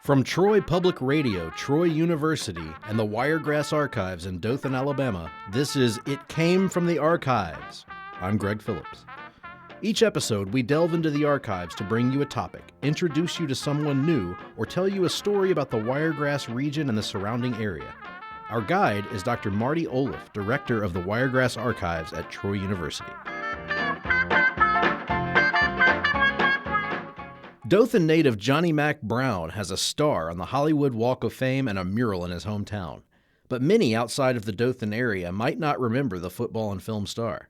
From Troy Public Radio, Troy University, and the Wiregrass Archives in Dothan, Alabama, this is It Came from the Archives. I'm Greg Phillips. Each episode, we delve into the archives to bring you a topic, introduce you to someone new, or tell you a story about the Wiregrass region and the surrounding area. Our guide is Dr. Marty Olaf, director of the Wiregrass Archives at Troy University. Dothan native Johnny Mack Brown has a star on the Hollywood Walk of Fame and a mural in his hometown. But many outside of the Dothan area might not remember the football and film star.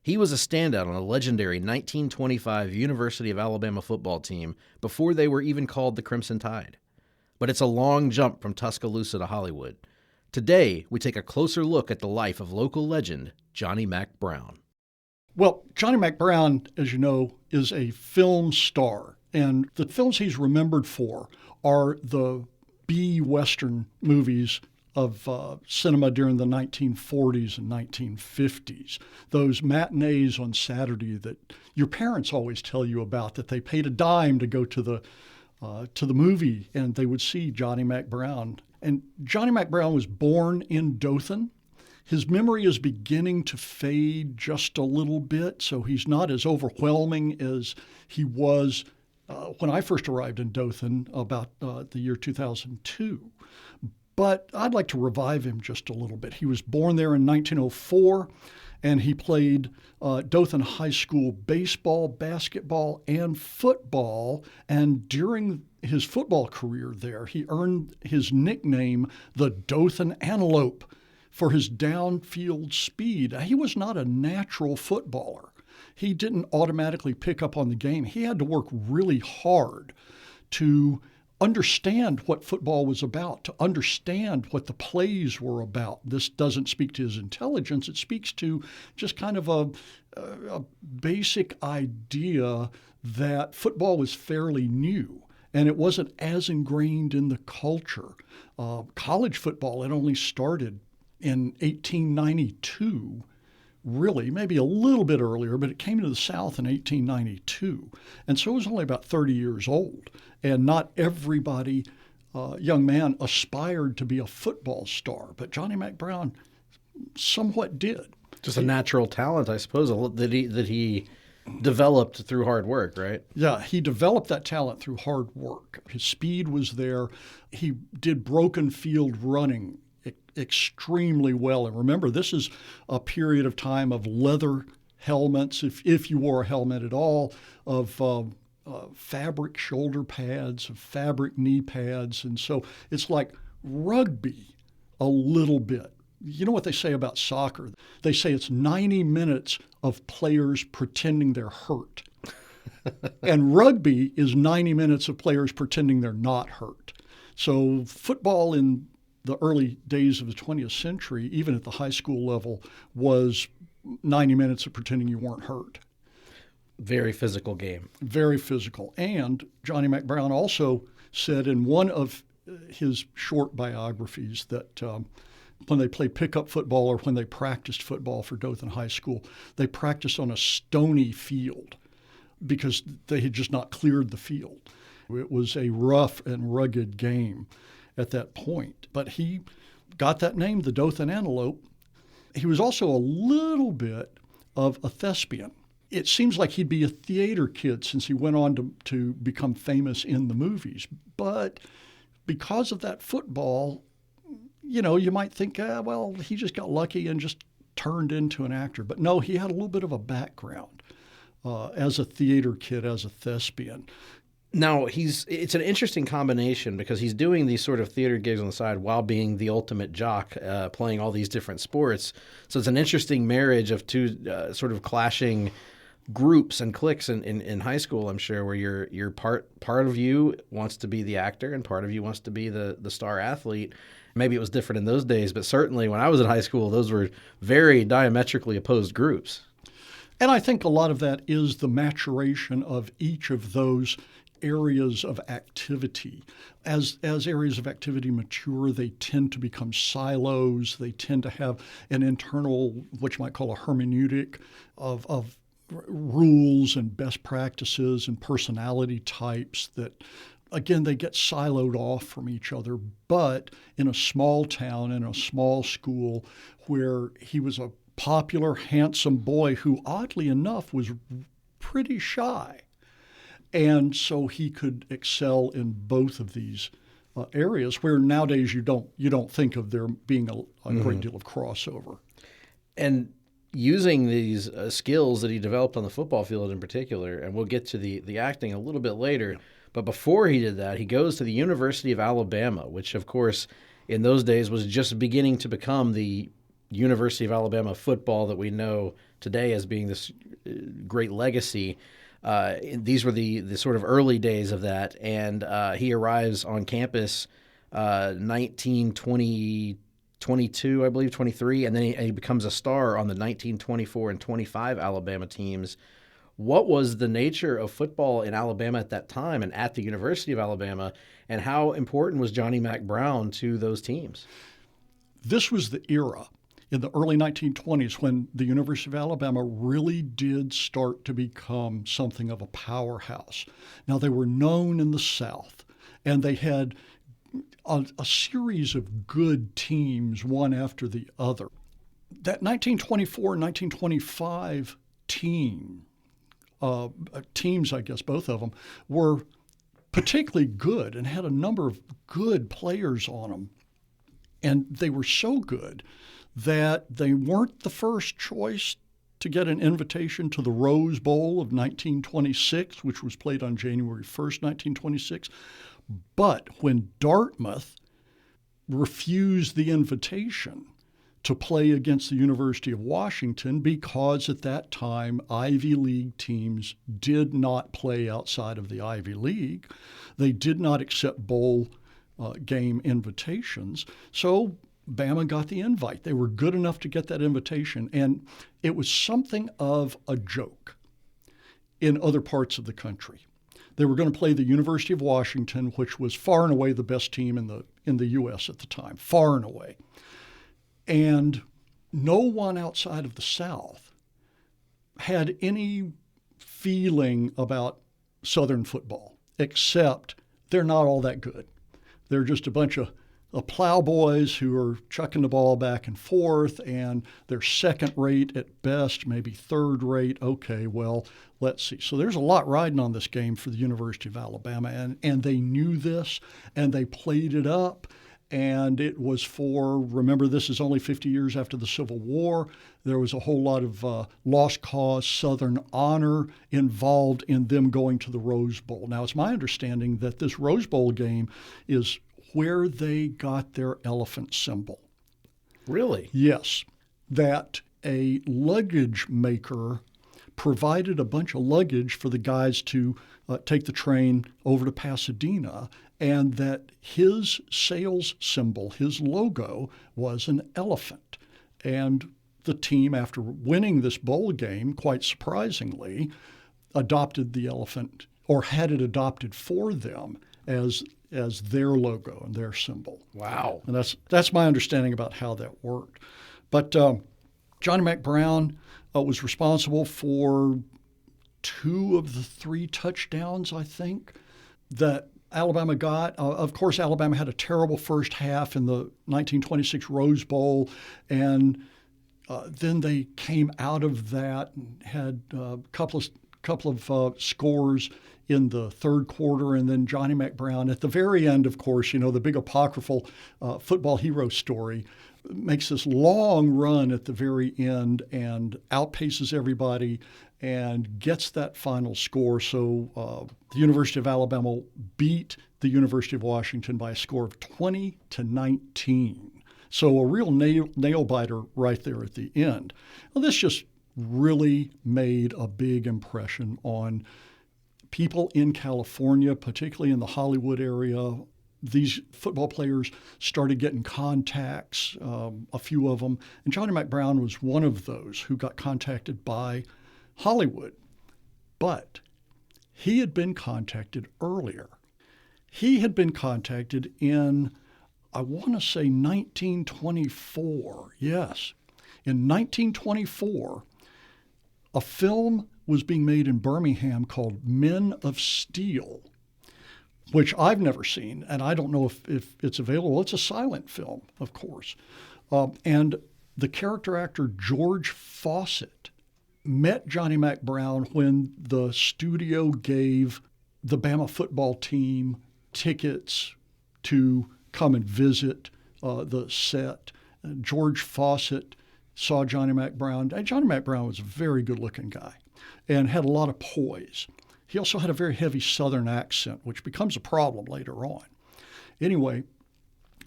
He was a standout on a legendary 1925 University of Alabama football team before they were even called the Crimson Tide. But it's a long jump from Tuscaloosa to Hollywood. Today, we take a closer look at the life of local legend Johnny Mack Brown. Well, Johnny Mack Brown, as you know, is a film star. And the films he's remembered for are the B-Western movies of cinema during the 1940s and 1950s. Those matinees on Saturday that your parents always tell you about, that they paid a dime to go to the movie and they would see Johnny Mack Brown. And Johnny Mack Brown was born in Dothan. His memory is beginning to fade just a little bit, so he's not as overwhelming as he was when I first arrived in Dothan about the year 2002. But I'd like to revive him just a little bit. He was born there in 1904, and he played Dothan High School baseball, basketball, and football. And during his football career there, he earned his nickname, the Dothan Antelope, for his downfield speed. He was not a natural footballer. He didn't automatically pick up on the game. He had to work really hard to understand what football was about, to understand what the plays were about. This doesn't speak to his intelligence. It speaks to just kind of a basic idea that football was fairly new and it wasn't as ingrained in the culture. College football had only started in 1892. Really, maybe a little bit earlier, but it came to the South in 1892. And so it was only about 30 years old. And not everybody, young man, aspired to be a football star. But Johnny Mack Brown somewhat did. Just a natural talent, I suppose, that he developed through hard work, right? Yeah, he developed that talent through hard work. His speed was there. He did broken field running extremely well. And remember, this is a period of time of leather helmets, if you wore a helmet at all, of fabric shoulder pads, of fabric knee pads. And so it's like rugby a little bit. You know what they say about soccer? They say it's 90 minutes of players pretending they're hurt. And rugby is 90 minutes of players pretending they're not hurt. So football in the early days of the 20th century, even at the high school level, was 90 minutes of pretending you weren't hurt. Very physical game. Very physical. And Johnny Mack Brown also said in one of his short biographies that when they played pickup football or when they practiced football for Dothan High School, they practiced on a stony field because they had just not cleared the field. It was a rough and rugged game at that point. But he got that name, the Dothan Antelope. He was also a little bit of a thespian. It seems like he'd be a theater kid since he went on to become famous in the movies. But because of that football, you know, you might think, well, he just got lucky and just turned into an actor. But no, he had a little bit of a background as a theater kid, as a thespian. Now, it's an interesting combination because he's doing these sort of theater gigs on the side while being the ultimate jock, playing all these different sports. So it's an interesting marriage of two sort of clashing groups and cliques in high school, I'm sure, where you're part of you wants to be the actor and part of you wants to be the star athlete. Maybe it was different in those days, but certainly when I was in high school, those were very diametrically opposed groups. And I think a lot of that is the maturation of each of those areas of activity. As areas of activity mature, they tend to become silos. They tend to have an internal, what you might call a hermeneutic of rules and best practices and personality types that, again, they get siloed off from each other. But in a small town, in a small school, where he was a popular, handsome boy who, oddly enough, was pretty shy. And so he could excel in both of these areas where nowadays you don't think of there being a great deal of crossover. And using these skills that he developed on the football field in particular, and we'll get to the acting a little bit later, but before he did that, he goes to the University of Alabama, which, of course, in those days was just beginning to become the University of Alabama football that we know today as being this great legacy. These were the sort of early days of that, and he arrives on campus 1922, I believe, 23, and then he becomes a star on the 1924 and 25 Alabama teams. What was the nature of football in Alabama at that time and at the University of Alabama, and how important was Johnny Mack Brown to those teams? This was the era in the early 1920s when the University of Alabama really did start to become something of a powerhouse. Now, they were known in the South, and they had a series of good teams, one after the other. That 1924 and 1925 teams, I guess both of them, were particularly good and had a number of good players on them. And they were so good that they weren't the first choice to get an invitation to the Rose Bowl of 1926, which was played on January 1st, 1926. But when Dartmouth refused the invitation to play against the University of Washington, because at that time Ivy League teams did not play outside of the Ivy League, they did not accept bowl game invitations. So Bama got the invite. They were good enough to get that invitation, and it was something of a joke in other parts of the country. They were going to play the University of Washington, which was far and away the best team in the U.S. at the time, far and away. And no one outside of the South had any feeling about Southern football, except they're not all that good. They're just a bunch of plowboys who are chucking the ball back and forth, and they're second rate at best, maybe third rate. Okay, well, let's see. So there's a lot riding on this game for the University of Alabama, and they knew this, and they played it up. And it was remember, this is only 50 years after the Civil War. There was a whole lot of lost cause Southern honor involved in them going to the Rose Bowl. Now, it's my understanding that this Rose Bowl game is where they got their elephant symbol. Really? Yes. That a luggage maker provided a bunch of luggage for the guys to take the train over to Pasadena, and that his sales symbol, his logo, was an elephant. And the team, after winning this bowl game, quite surprisingly, adopted the elephant, or had it adopted for them as their logo and their symbol. Wow. And that's my understanding about how that worked. But Johnny Mack Brown was responsible for 2 of the 3 touchdowns, I think, that Alabama got. Of course, Alabama had a terrible first half in the 1926 Rose Bowl, and then they came out of that and had a couple of scores in the third quarter, and then Johnny Mack Brown at the very end, of course, the big apocryphal football hero story, makes this long run at the very end and outpaces everybody and gets that final score. So the University of Alabama beat the University of Washington by a score of 20-19. So a real nail biter right there at the end. Well, this just really made a big impression on people in California, particularly in the Hollywood area. These football players started getting contacts, a few of them, and Johnny Mack Brown was one of those who got contacted by Hollywood. But he had been contacted earlier. He had been contacted in, I want to say 1924. Yes. In 1924, a film was being made in Birmingham called Men of Steel, which I've never seen, and I don't know if it's available. It's a silent film, of course. And the character actor George Fawcett met Johnny Mack Brown when the studio gave the Bama football team tickets to come and visit the set. George Fawcett saw Johnny Mack Brown. And Johnny Mack Brown was a very good-looking guy and had a lot of poise. He also had a very heavy Southern accent, which becomes a problem later on. Anyway,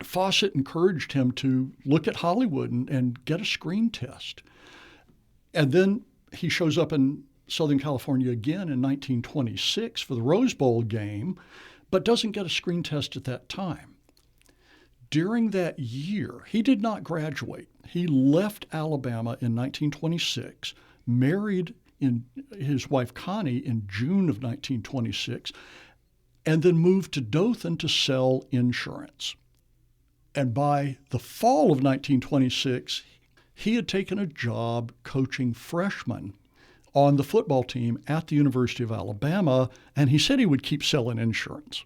Fawcett encouraged him to look at Hollywood and get a screen test. And then he shows up in Southern California again in 1926 for the Rose Bowl game, but doesn't get a screen test at that time. During that year, he did not graduate. He left Alabama in 1926, married his wife Connie in June of 1926, and then moved to Dothan to sell insurance. And by the fall of 1926, he had taken a job coaching freshmen on the football team at the University of Alabama, and he said he would keep selling insurance.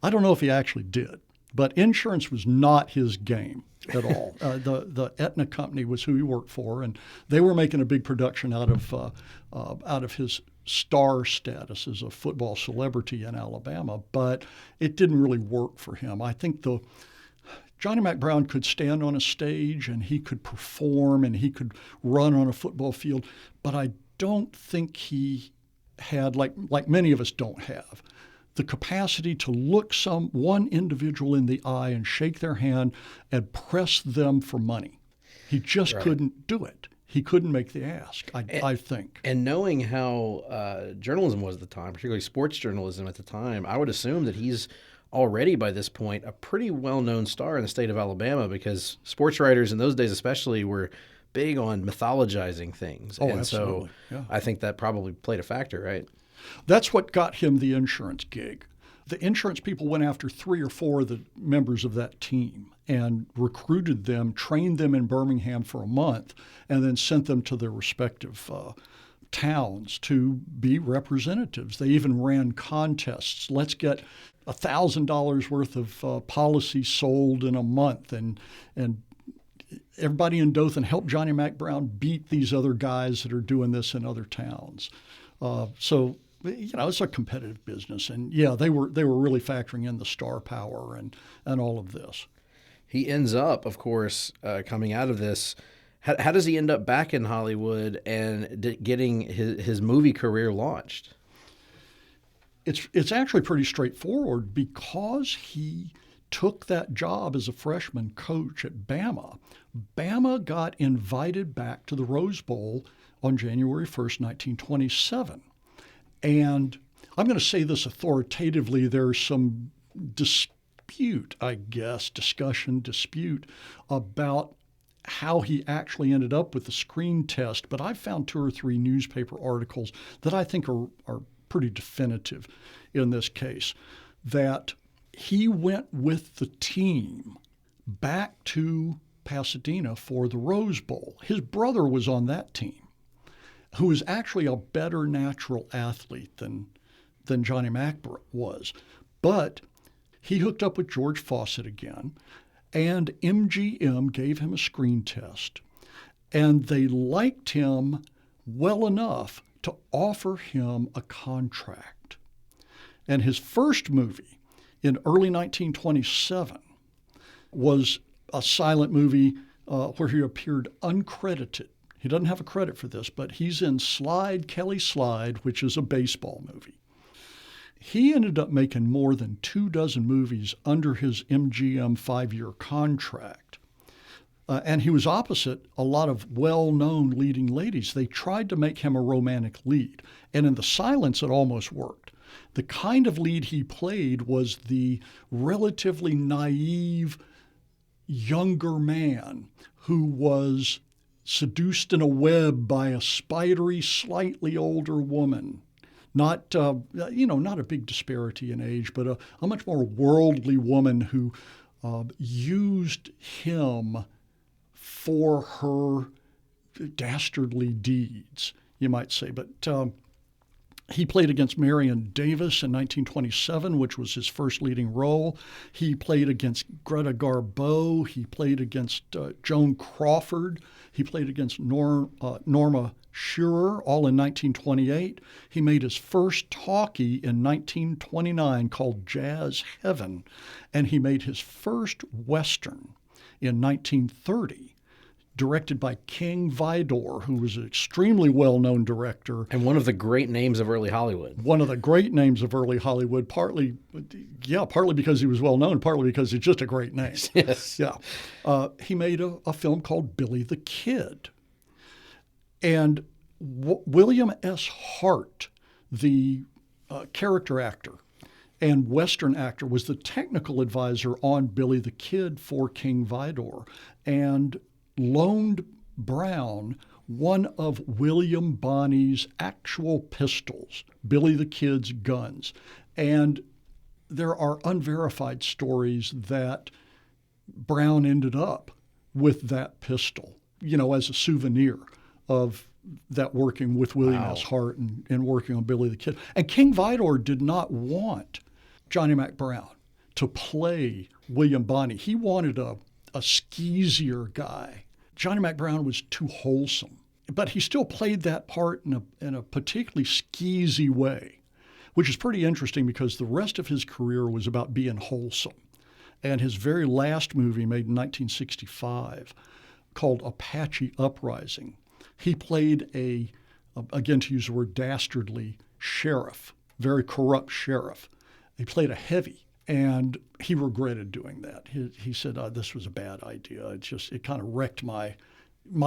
I don't know if he actually did, but insurance was not his game at all. The Aetna company was who he worked for, and they were making a big production out of his star status as a football celebrity in Alabama, but it didn't really work for him. I think Johnny Mack Brown could stand on a stage and he could perform and he could run on a football field, but I don't think he had, like many of us don't have, the capacity to look one individual in the eye and shake their hand and press them for money. He just couldn't do it. He couldn't make the ask, I think. And knowing how journalism was at the time, particularly sports journalism at the time, I would assume that he's already by this point a pretty well-known star in the state of Alabama, because sports writers in those days especially were big on mythologizing things. Oh, and absolutely. So yeah. I think that probably played a factor, right? That's what got him the insurance gig. The insurance people went after 3 or 4 of the members of that team and recruited them, trained them in Birmingham for a month, and then sent them to their respective towns to be representatives. They even ran contests. Let's get $1,000 worth of policies sold in a month, and everybody in Dothan helped Johnny Mack Brown beat these other guys that are doing this in other towns. So it's a competitive business, and they were really factoring in the star power and all of this. He ends up, of course, coming out of this. How does he end up back in Hollywood and getting his movie career launched? It's actually pretty straightforward, because he took that job as a freshman coach at Bama. Bama got invited back to the Rose Bowl on January 1st, 1927. And I'm going to say this authoritatively, there's some dispute about how he actually ended up with the screen test, but I found 2 or 3 newspaper articles that I think are pretty definitive in this case, that he went with the team back to Pasadena for the Rose Bowl. His brother was on that team, who was actually a better natural athlete than Johnny Mack was. But he hooked up with George Fawcett again, and MGM gave him a screen test, and they liked him well enough to offer him a contract. And his first movie in early 1927 was a silent movie where he appeared uncredited. He doesn't have a credit for this, but he's in Slide, Kelly Slide, which is a baseball movie. He ended up making more than 24 movies under his MGM 5-year contract. And he was opposite a lot of well-known leading ladies. They tried to make him a romantic lead. And in the silence, it almost worked. The kind of lead he played was the relatively naive younger man who was seduced in a web by a spidery, slightly older woman. Not a big disparity in age, but a much more worldly woman who used him for her dastardly deeds, you might say. But He played against Marion Davis in 1927, which was his first leading role. He played against Greta Garbo. He played against Joan Crawford. He played against Norma Shearer, all in 1928. He made his first talkie in 1929 called Jazz Heaven, and he made his first Western in 1930, directed by King Vidor, who was an extremely well-known director. And one of the great names of early Hollywood. One of the great names of early Hollywood, partly because he was well-known, partly because it's just a great name. Yes. Yeah. He made a film called Billy the Kid. And William S. Hart, the character actor and Western actor, was the technical advisor on Billy the Kid for King Vidor, and loaned Brown one of William Bonney's actual pistols, Billy the Kid's guns. And there are unverified stories that Brown ended up with that pistol, as a souvenir of that working with William S. Hart and working on Billy the Kid. And King Vidor did not want Johnny Mack Brown to play William Bonney. He wanted a skeezier guy. Johnny Mack Brown was too wholesome, but he still played that part in a particularly skeezy way, which is pretty interesting because the rest of his career was about being wholesome. And his very last movie, made in 1965, called Apache Uprising, he played again to use the word dastardly, sheriff, very corrupt sheriff. He played a heavy. And he regretted doing that. He said, this was a bad idea. It kind of wrecked my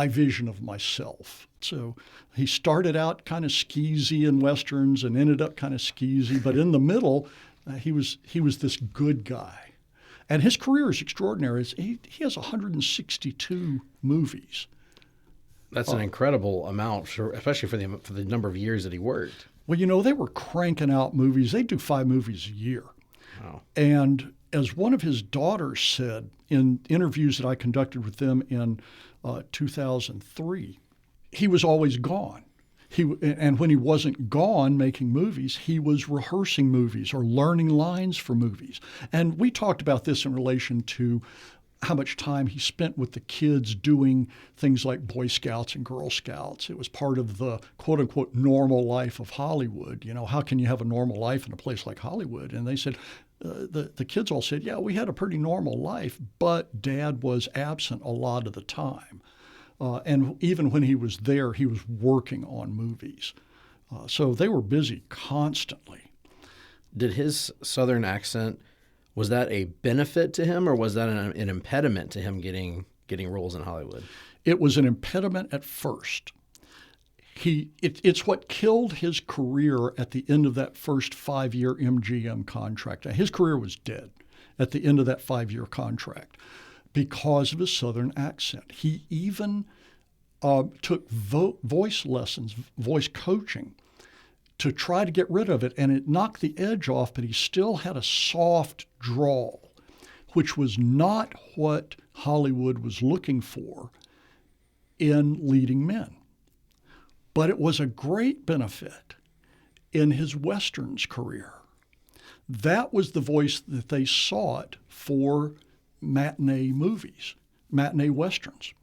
vision of myself. So he started out kind of skeezy in Westerns and ended up kind of skeezy. But in the middle, he was this good guy. And his career is extraordinary. He has 162 movies. That's an incredible amount, especially for the number of years that he worked. Well, they were cranking out movies. They do 5 movies a year. Wow. And as one of his daughters said in interviews that I conducted with them in 2003, he was always gone. And when he wasn't gone making movies, he was rehearsing movies or learning lines for movies. And we talked about this in relation to how much time he spent with the kids doing things like Boy Scouts and Girl Scouts. It was part of the quote-unquote normal life of Hollywood. How can you have a normal life in a place like Hollywood? And they said, the kids all said, yeah, we had a pretty normal life, but Dad was absent a lot of the time. And even when he was there, he was working on movies. So they were busy constantly. Did his Southern accent, was that a benefit to him, or was that an impediment to him getting roles in Hollywood? It was an impediment at first. It's what killed his career at the end of that first 5-year MGM contract. His career was dead at the end of that 5-year contract because of his Southern accent. He even took voice lessons, voice coaching, to try to get rid of it, and it knocked the edge off, but he still had a soft drawl, which was not what Hollywood was looking for in leading men. But it was a great benefit in his Westerns career. That was the voice that they sought for matinee movies, matinee Westerns.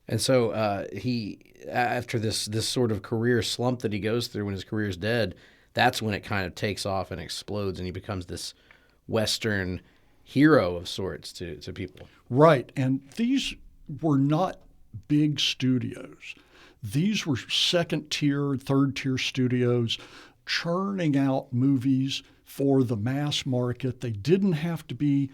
And so he, after this sort of career slump that he goes through when his career's dead, that's when it kind of takes off and explodes, and he becomes this Western hero of sorts to people. Right, and these were not big studios. These were second-tier, third-tier studios churning out movies for the mass market. They didn't have to be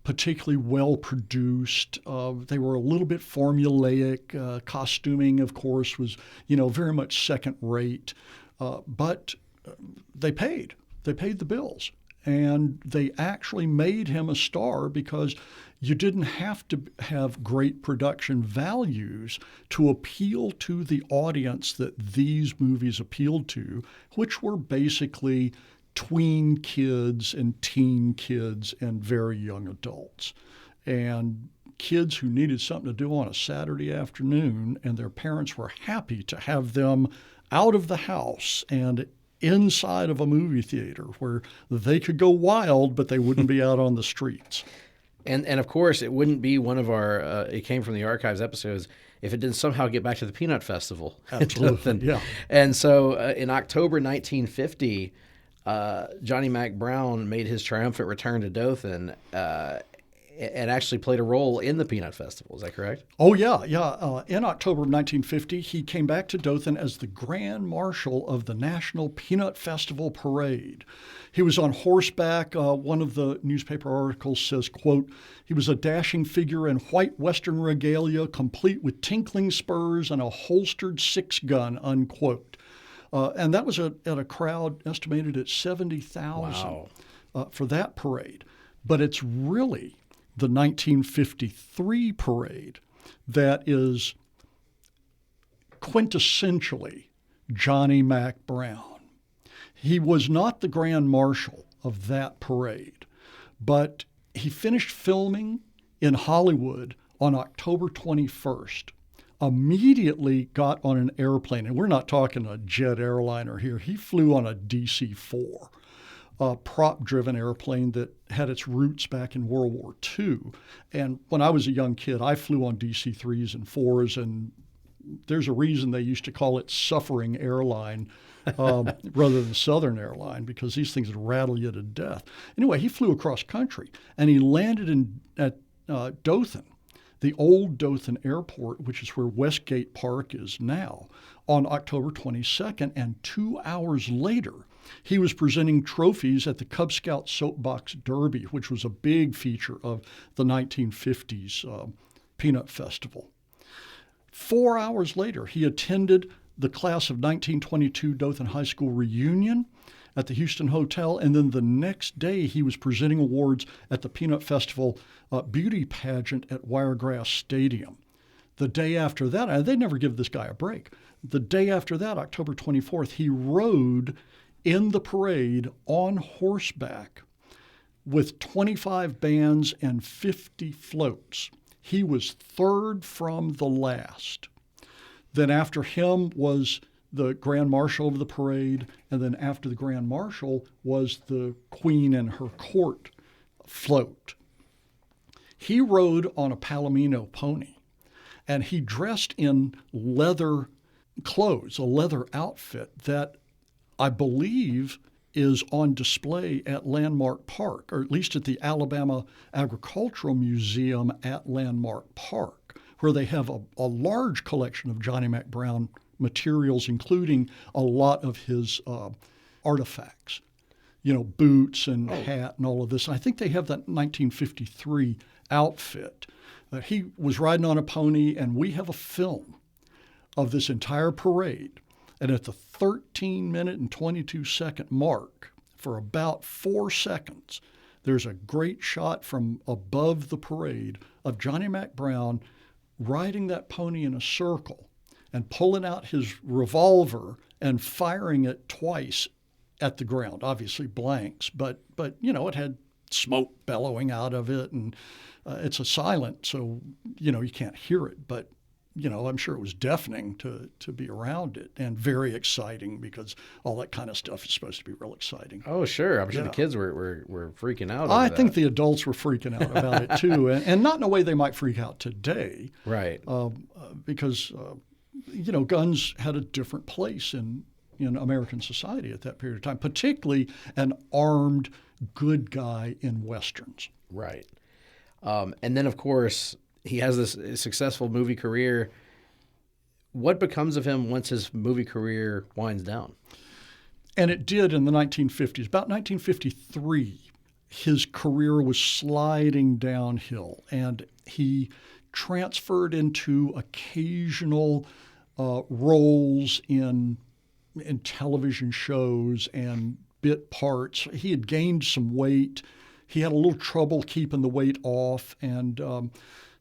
particularly well-produced. They were a little bit formulaic. Costuming, of course, was very much second-rate. But they paid. They paid the bills. And they actually made him a star because you didn't have to have great production values to appeal to the audience that these movies appealed to, which were basically tween kids and teen kids and very young adults. And kids who needed something to do on a Saturday afternoon, and their parents were happy to have them out of the house and inside of a movie theater where they could go wild, but they wouldn't be out on the streets. And of course, it wouldn't be one of our It Came From the Archives episodes if it didn't somehow get back to the Peanut Festival. Absolutely, yeah. And so in October 1950, Johnny Mack Brown made his triumphant return to Dothan and actually played a role in the Peanut Festival. Is that correct? Oh, yeah. In October of 1950, he came back to Dothan as the Grand Marshal of the National Peanut Festival Parade. He was on horseback. One of the newspaper articles says, quote, he was a dashing figure in white Western regalia, complete with tinkling spurs and a holstered six-gun, unquote. And that was at a crowd estimated at 70,000 for that parade. But it's really the 1953 parade that is quintessentially Johnny Mack Brown. He was not the Grand Marshal of that parade, but he finished filming in Hollywood on October 21st, immediately got on an airplane, and we're not talking a jet airliner here. He flew on a DC-4. A prop-driven airplane that had its roots back in World War II. And when I was a young kid, I flew on DC-3s and 4s, and there's a reason they used to call it Suffering Airline rather than Southern Airline, because these things would rattle you to death. Anyway, he flew across country, and he landed at Dothan, the old Dothan Airport, which is where Westgate Park is now, on October 22nd, and 2 hours later, he was presenting trophies at the Cub Scout Soapbox Derby, which was a big feature of the 1950s Peanut Festival. 4 hours later, he attended the class of 1922 Dothan High School reunion at the Houston Hotel, and then the next day he was presenting awards at the Peanut Festival beauty pageant at Wiregrass Stadium. The day after that, they never give this guy a break. The day after that, October 24th, he rode in the parade on horseback with 25 bands and 50 floats. He was third from the last. Then after him was the Grand Marshal of the parade, and then after the Grand Marshal was the Queen and her court float. He rode on a Palomino pony, and he dressed in leather clothes, a leather outfit that I believe is on display at Landmark Park, or at least at the Alabama Agricultural Museum at Landmark Park, where they have a large collection of Johnny Mack Brown materials, including a lot of his artifacts, boots and hat and all of this. I think they have that 1953 outfit. He was riding on a pony, and we have a film of this entire parade. And at the 13-minute and 22-second mark, for about 4 seconds, there's a great shot from above the parade of Johnny Mack Brown riding that pony in a circle and pulling out his revolver and firing it twice at the ground, obviously blanks, but it had smoke bellowing out of it, and it's a silent, so you can't hear it, but I'm sure it was deafening to be around it, and very exciting, because all that kind of stuff is supposed to be real exciting. Oh, sure. I'm sure the kids were freaking out. I think the adults were freaking out about it too, and not in a way they might freak out today. Right. Because guns had a different place in American society at that period of time, particularly an armed good guy in Westerns. Right. And then, of course, he has this successful movie career. What becomes of him once his movie career winds down? And it did in the 1950s. About 1953, his career was sliding downhill, and he transferred into occasional roles in television shows and bit parts. He had gained some weight. He had a little trouble keeping the weight off, and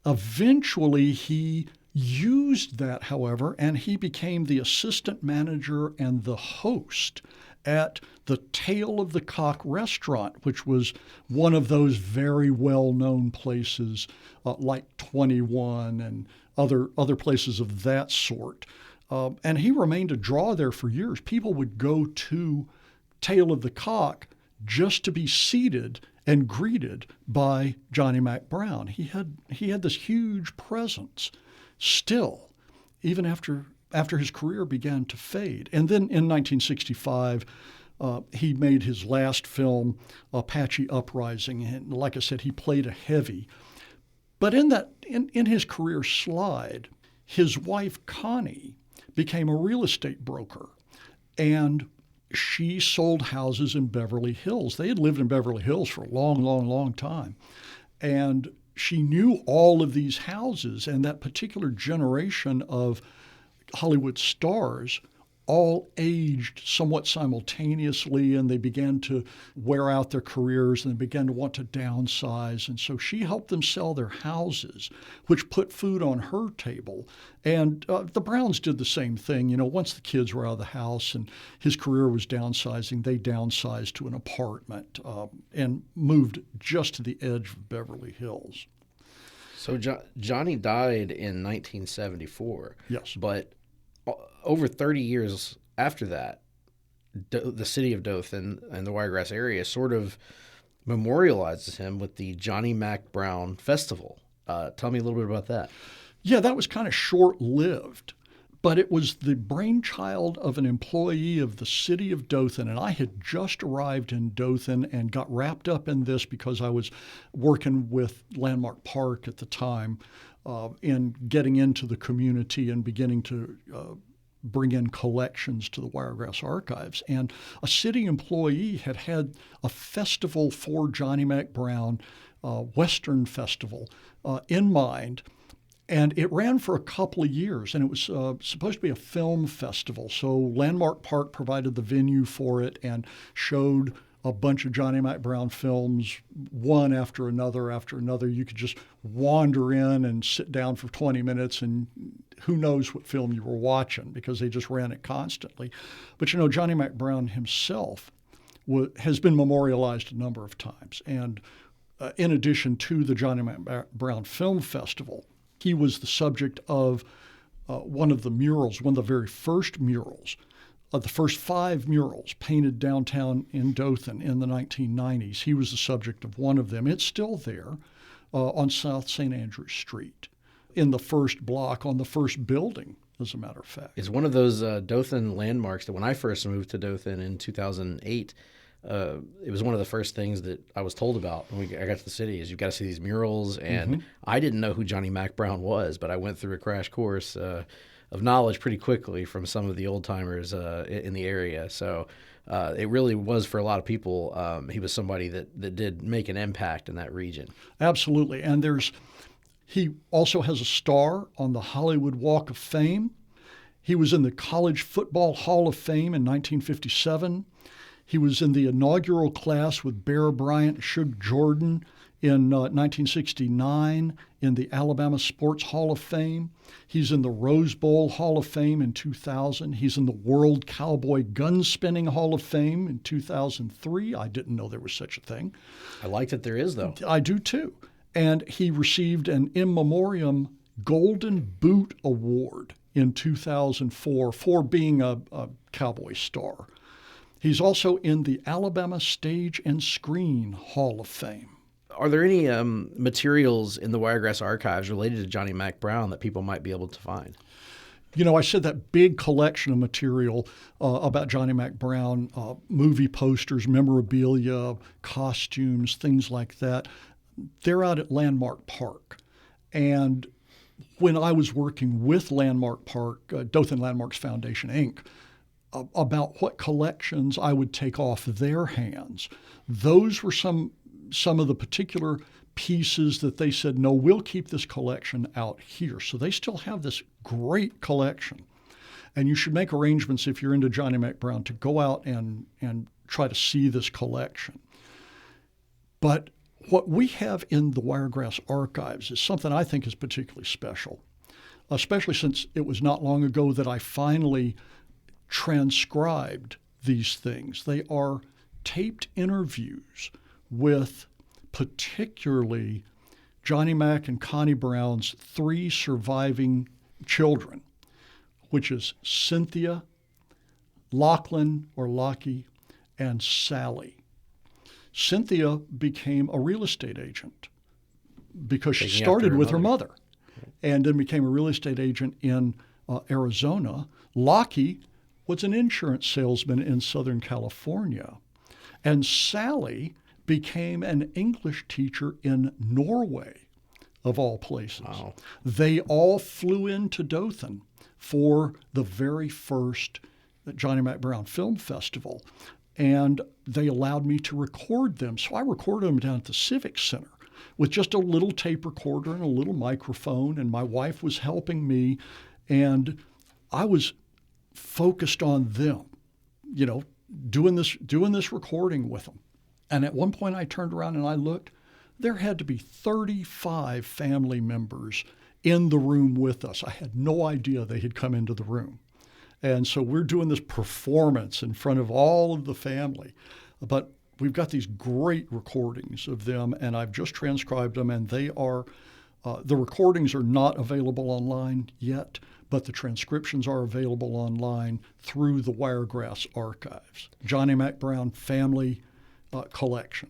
eventually he used that, however, and he became the assistant manager and the host at the Tail of the Cock restaurant, which was one of those very well-known places like 21 and other places of that sort And he remained a draw there for years. People would go to Tale of the Cock just to be seated and greeted by Johnny Mack Brown. He had this huge presence still, even after his career began to fade. And then in 1965, he made his last film, Apache Uprising. And like I said, he played a heavy. But in his career slide, his wife, Connie, became a real estate broker. And she sold houses in Beverly Hills. They had lived in Beverly Hills for a long, long, long time. And she knew all of these houses, and that particular generation of Hollywood stars all aged somewhat simultaneously, and they began to wear out their careers and they began to want to downsize. And so she helped them sell their houses, which put food on her table. And the Browns did the same thing. You know, once the kids were out of the house and his career was downsizing, they downsized to an apartment and moved just to the edge of Beverly Hills. So Johnny died in 1974. Yes. But over 30 years after that, the city of Dothan and the Wiregrass area sort of memorializes him with the Johnny Mack Brown Festival. Tell me a little bit about that. Yeah, that was kind of short-lived, but it was the brainchild of an employee of the city of Dothan, and I had just arrived in Dothan and got wrapped up in this because I was working with Landmark Park at the time in getting into the community and beginning to bring in collections to the Wiregrass Archives. And a city employee had a festival for Johnny Mack Brown, Western Festival, in mind. And it ran for a couple of years, and it was supposed to be a film festival. So Landmark Park provided the venue for it and showed a bunch of Johnny Mack Brown films, one after another after another. You could just wander in and sit down for 20 minutes, and who knows what film you were watching because they just ran it constantly. But, you know, Johnny Mack Brown himself has been memorialized a number of times. And in addition to the Johnny Mack Brown Film Festival, he was the subject of one of the murals, one of the very first murals, the first 5 murals painted downtown in Dothan in the 1990s. He was the subject of one of them. It's still there on South St. Andrews Street in the first block on the first building, as a matter of fact. It's one of those Dothan landmarks that when I first moved to Dothan in 2008, it was one of the first things that I was told about when I got to the city is you've got to see these murals. And I didn't know who Johnny Mack Brown was, but I went through a crash course of knowledge pretty quickly from some of the old timers in the area. So it really was for a lot of people. He was somebody that did make an impact in that region. Absolutely. And he also has a star on the Hollywood Walk of Fame. He was in the College Football Hall of Fame in 1957. He was in the inaugural class with Bear Bryant and Shug Jordan in 1969 in the Alabama Sports Hall of Fame. He's in the Rose Bowl Hall of Fame in 2000. He's in the World Cowboy Gunspinning Hall of Fame in 2003. I didn't know there was such a thing. I like that there is, though. I do, too. And he received an in memoriam Golden Boot Award in 2004 for being a cowboy star. He's also in the Alabama Stage and Screen Hall of Fame. Are there any materials in the Wiregrass Archives related to Johnny Mack Brown that people might be able to find? You know, I said that big collection of material about Johnny Mack Brown, movie posters, memorabilia, costumes, things like that. They're out at Landmark Park. And when I was working with Landmark Park, Dothan Landmarks Foundation, Inc., about what collections I would take off their hands, those were some of the particular pieces that they said, no, we'll keep this collection out here. So they still have this great collection. And you should make arrangements if you're into Johnny Mack Brown to go out and try to see this collection. But what we have in the Wiregrass Archives is something I think is particularly special, especially since it was not long ago that I finally transcribed these things. They are taped interviews with particularly Johnny Mack and Connie Brown's 3 surviving children. which is Cynthia, Lachlan or Lockie, and Sally. Cynthia became a real estate agent because she started with her mother and then became a real estate agent in Arizona. Lockie was an insurance salesman in Southern California. And Sally became an English teacher in Norway, of all places. Wow. They all flew into Dothan for the very first Johnny Mack Brown Film Festival. And they allowed me to record them. So I recorded them down at the Civic Center with just a little tape recorder and a little microphone. And my wife was helping me. And I was focused on them, doing this recording with them. And at one point I turned around and I looked. There had to be 35 family members in the room with us. I had no idea they had come into the room. And so we're doing this performance in front of all of the family. But we've got these great recordings of them, and I've just transcribed them, and they are, the recordings are not available online yet, but the transcriptions are available online through the Wiregrass archives. Johnny Mack Brown Family Collection.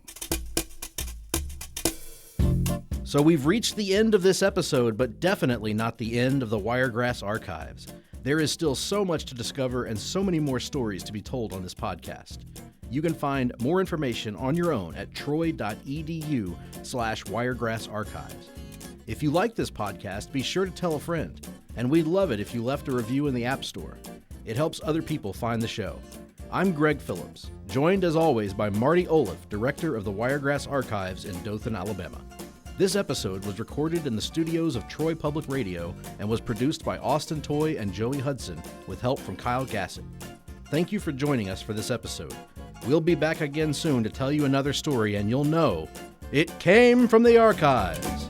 So we've reached the end of this episode, but definitely not the end of the Wiregrass archives. There is still so much to discover and so many more stories to be told on this podcast. You can find more information on your own at troy.edu/Wiregrass archives. If you like this podcast, be sure to tell a friend. And we'd love it if you left a review in the App Store. It helps other people find the show. I'm Greg Phillips, joined as always by Marty Olaf, director of the Wiregrass Archives in Dothan, Alabama. This episode was recorded in the studios of Troy Public Radio and was produced by Austin Toy and Joey Hudson with help from Kyle Gassett. Thank you for joining us for this episode. We'll be back again soon to tell you another story, and you'll know it came from the archives.